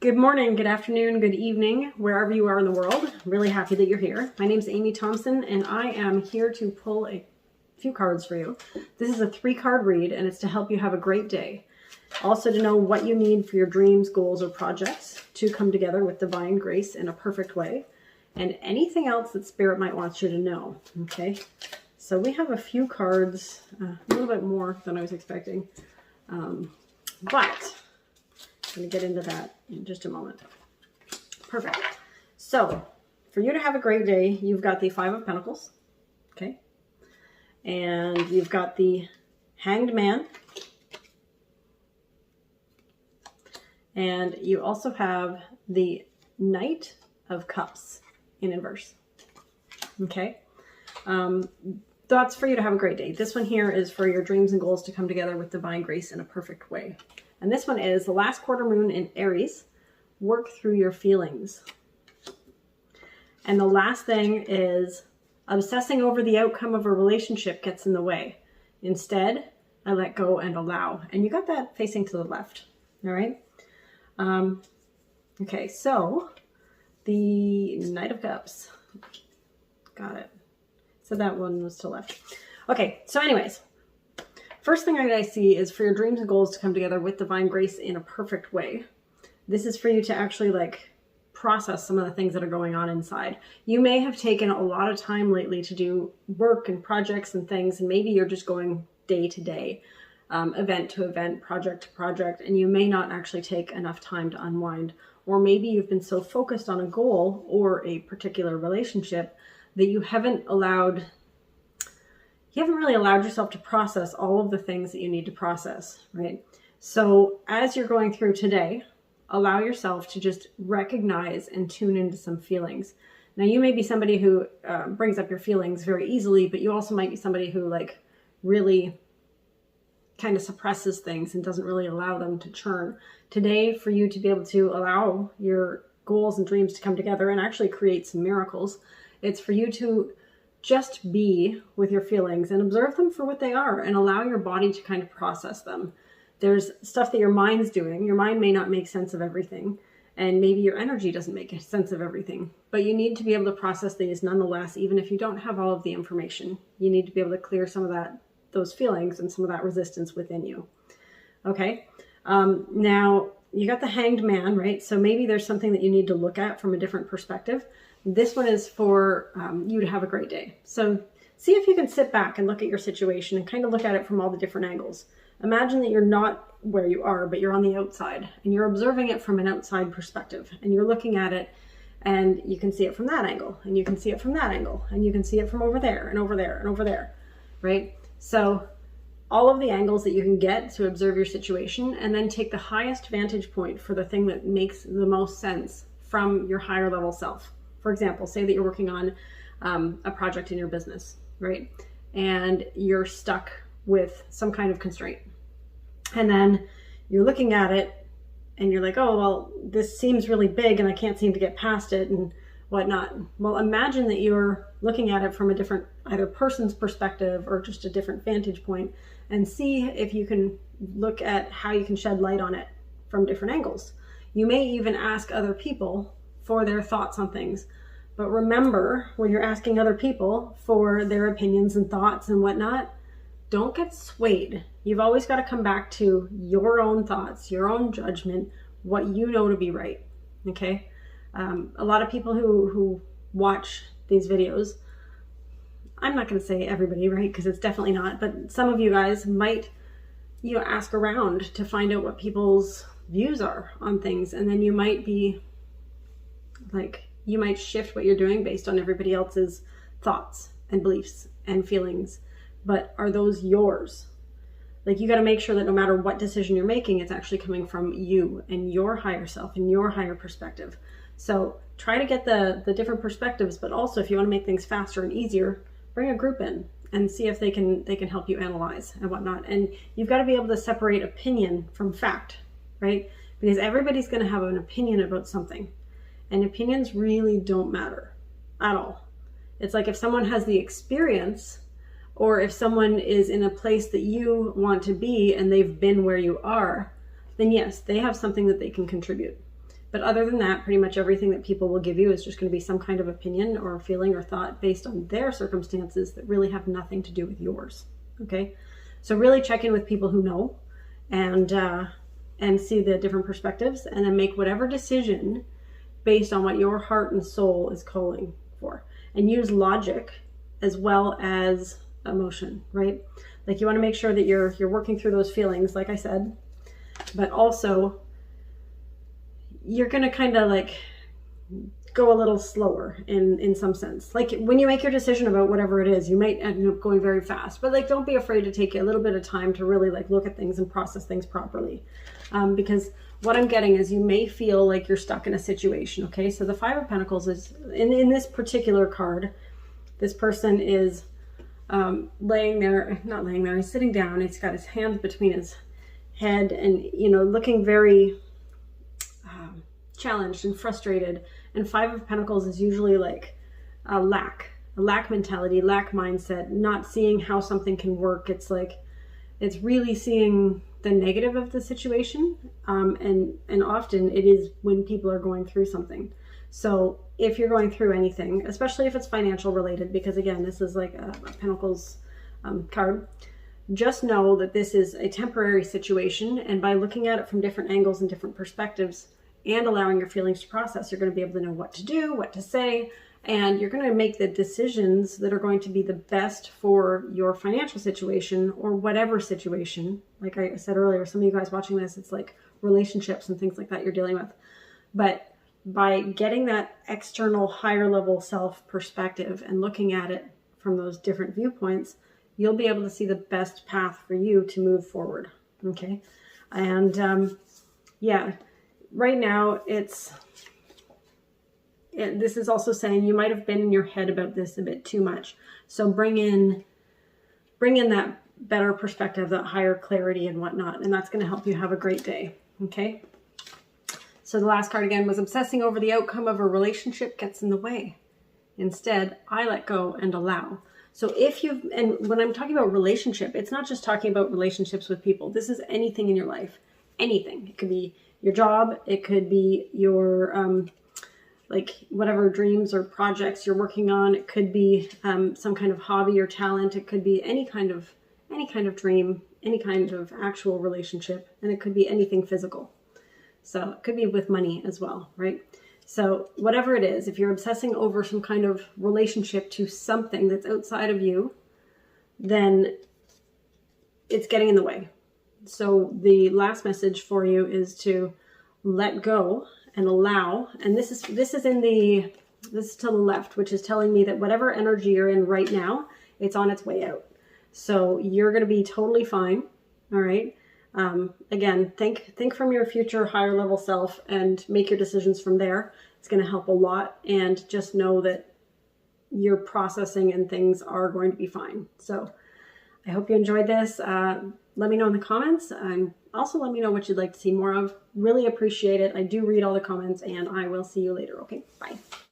Good morning, good afternoon, good evening, wherever you are in the world. I'm really happy that you're here. My name is Amy Thompson, and I am here to pull a few cards for you. This is a 3-card read, and it's to help you have a great day. Also to know what you need for your dreams, goals, or projects to come together with divine grace in a perfect way, and anything else that Spirit might want you to know, okay? So we have a few cards, a little bit more than I was expecting, but I'm going to get into that in just a moment. Perfect. So, for you to have a great day, you've got the 5 of Pentacles, okay? And you've got the Hanged Man. And you also have the Knight of Cups in inverse, okay? That's for you to have a great day. This one here is for your dreams and goals to come together with divine grace in a perfect way. And this one is the last quarter moon in Aries. Work through your feelings. And the last thing is obsessing over the outcome of a relationship gets in the way. Instead, I let go and allow. And you got that facing to the left. All right. Okay, so the Knight of Cups. Got it. So that one was to the left. Okay, so anyways. First thing I see is for your dreams and goals to come together with divine grace in a perfect way. This is for you to actually process some of the things that are going on inside. You may have taken a lot of time lately to do work and projects and things, and maybe you're just going day to day, event to event, project to project, and you may not actually take enough time to unwind. Or maybe you've been so focused on a goal or a particular relationship that you haven't really allowed yourself to process all of the things that you need to process, right? So as you're going through today, allow yourself to just recognize and tune into some feelings. Now, you may be somebody who brings up your feelings very easily, but you also might be somebody who really kind of suppresses things and doesn't really allow them to churn. Today, for you to be able to allow your goals and dreams to come together and actually create some miracles, it's for you to just be with your feelings and observe them for what they are and allow your body to kind of process them. There's stuff that your mind's doing. Your mind may not make sense of everything, and maybe your energy doesn't make sense of everything, but you need to be able to process these nonetheless, even if you don't have all of the information. You need to be able to clear some of those feelings and some of that resistance within you. Okay. Now you got the Hanged Man, right? So maybe there's something that you need to look at from a different perspective. This one is for you to have a great day. So see if you can sit back and look at your situation and kind of look at it from all the different angles. Imagine that you're not where you are, but you're on the outside and you're observing it from an outside perspective, and you're looking at it and you can see it from that angle, and you can see it from that angle, and you can see it from over there and over there and over there, right? So all of the angles that you can get to observe your situation, and then take the highest vantage point for the thing that makes the most sense from your higher level self. For example, say that you're working on a project in your business, right? And you're stuck with some kind of constraint. And then you're looking at it and you're like, oh, well, this seems really big and I can't seem to get past it and whatnot. Well, imagine that you're looking at it from a different, either person's perspective or just a different vantage point, and see if you can look at how you can shed light on it from different angles. You may even ask other people for their thoughts on things. But remember, when you're asking other people for their opinions and thoughts and whatnot, don't get swayed. You've always got to come back to your own thoughts, your own judgment, what you know to be right, okay? A lot of people who watch these videos, I'm not going to say everybody, right? Because it's definitely not, but some of you guys might, ask around to find out what people's views are on things. And then you might be you might shift what you're doing based on everybody else's thoughts and beliefs and feelings. But are those yours? You got to make sure that no matter what decision you're making, it's actually coming from you and your higher self and your higher perspective. So try to get the different perspectives, but also if you want to make things faster and easier, bring a group in and see if they can help you analyze and whatnot. And you've got to be able to separate opinion from fact, right? Because everybody's going to have an opinion about something. And opinions really don't matter at all. It's like if someone has the experience, or if someone is in a place that you want to be and they've been where you are, then yes, they have something that they can contribute. But other than that, pretty much everything that people will give you is just going to be some kind of opinion or feeling or thought based on their circumstances that really have nothing to do with yours. Okay? So really check in with people who know and see the different perspectives, and then make whatever decision based on what your heart and soul is calling for. And use logic as well as emotion, right? Like, you want to make sure that you're working through those feelings, like I said, but also you're going to kind of like go a little slower in some sense. Like, when you make your decision about whatever it is, you might end up going very fast, but like, don't be afraid to take a little bit of time to really like look at things and process things properly. Because what I'm getting is you may feel like you're stuck in a situation. Okay. So the Five of Pentacles is in this particular card, this person is he's sitting down. He's got his hands between his head and, looking very challenged and frustrated. And Five of Pentacles is usually like a lack mentality, lack mindset, not seeing how something can work. It's like, it's really seeing the negative of the situation. And often it is when people are going through something. So if you're going through anything, especially if it's financial related, because again, this is like a Pentacles card, just know that this is a temporary situation. And by looking at it from different angles and different perspectives and allowing your feelings to process, you're going to be able to know what to do, what to say, and you're going to make the decisions that are going to be the best for your financial situation or whatever situation. Like I said earlier, some of you guys watching this, it's like relationships and things like that you're dealing with. But by getting that external higher level self perspective and looking at it from those different viewpoints, you'll be able to see the best path for you to move forward. Okay. And yeah, right now this is also saying you might have been in your head about this a bit too much. So bring in that better perspective, that higher clarity and whatnot. And that's going to help you have a great day. Okay. So the last card again was obsessing over the outcome of a relationship gets in the way. Instead, I let go and allow. So and when I'm talking about relationship, it's not just talking about relationships with people. This is anything in your life, anything. It could be your job. It could be your, like whatever dreams or projects you're working on. It could be some kind of hobby or talent. It could be any kind of dream, any kind of actual relationship, and it could be anything physical. So it could be with money as well, right? So whatever it is, if you're obsessing over some kind of relationship to something that's outside of you, then it's getting in the way. So the last message for you is to let go and allow. And this is to the left, which is telling me that whatever energy you're in right now, it's on its way out. So you're going to be totally fine. All right. Again, think from your future higher level self and make your decisions from there. It's going to help a lot. And just know that you're processing and things are going to be fine. So I hope you enjoyed this. Let me know in the comments. Also let me know what you'd like to see more of. Really appreciate it. I do read all the comments, and I will see you later. Okay, bye.